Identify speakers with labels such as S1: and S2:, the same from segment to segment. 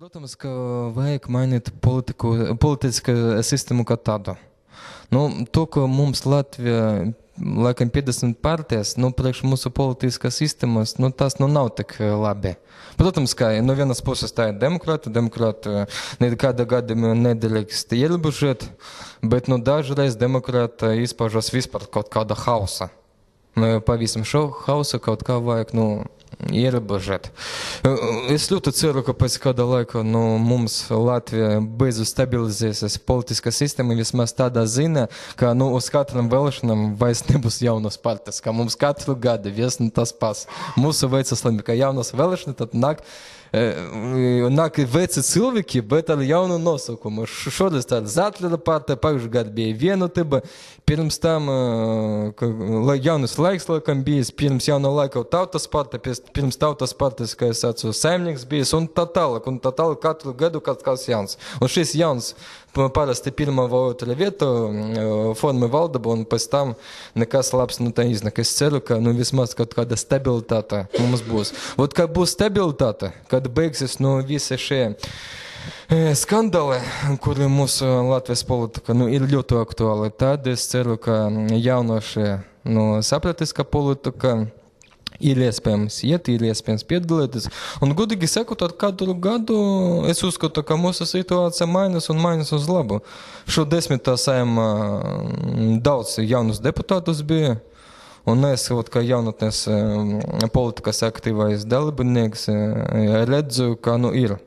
S1: Protams, ka vajag mainīt politisko sistēmu kā tādu. To, ka mums Latvija, laikam 50 partijas, priekš mūsu politiskās sistēmas, tas nav tik labi. Protams, ka no vienas puses tā ir demokrāti nekādā gadījumā nedrīkst ierobežot, bet dažreiz demokrāti izpaužas vispār kaut kāda hausa. Pavisam šo hausu kaut kā vajag, ierobežot. Es ļoti ceru, ka pēc kāda laika mums Latvija beidzot stabilizēsies politiskā sistēma, vismaz tādā ziņā, ka uz katram vēlēšanām vairs nebūs jaunas partijas, ka mums katru gadu viesni tas pats. Mūsu veids labi, ka jaunas vēlēšanas tad nāk veci cilvēki, bet ar jaunu nosaukumu. Šodien tā ir Zatlera partija, pagājušajā gadā bija Vienotība, pirms tam jaunas laiks laikam bijis, pirms jauna laika Tautas partija, pirms Tautas partijas, kā es atceru, Saimnieks bijis, un tā tālāk katru gadu kāds jauns. Un šis jauns parasti pirmā vai otrā vieta forma valdību, un pēc tam nekas labs tā iznāk. Es ceru, ka vismaz kaut kāda stabilitāte mums būs. Vot, kad būs stabilitāte, kad beigsies visi šie skandāli, kuri mūsu Latvijas politika ir ļoti aktuāli, tad es ceru, ka jaunošie sapratiska politika ir iespējams iet, ir iespējams piedalīties. Un, godīgi sakot, ar katru gadu es uzskatu, ka mūsu situācija mainās uz labu. Šo 10. Saeimā daudz jaunus deputātus bija. Un es, kā jaunatnes politikas aktīvais dalībnieks, redzu, ka ir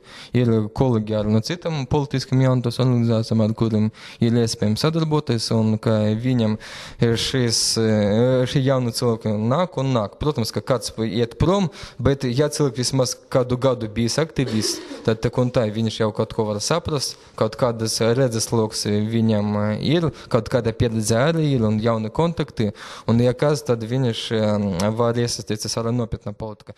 S1: kolēģi ar citām politiskām jaunatas organizācijām, ar kuriem ir iespējams sadarboties, un ka viņam šī jauna cilvēki nāk. Protams, ka kāds iet prom, bet ja cilvēki vismaz kādu gadu bijis aktīvists, tad tā viņš jau kaut ko var saprast, kaut kādas redzesloks viņam ir, kaut kāda pieredze arī ir un jauni kontakti, un ja kas, tad viņš var iesaistīties arī nopietnā politikā.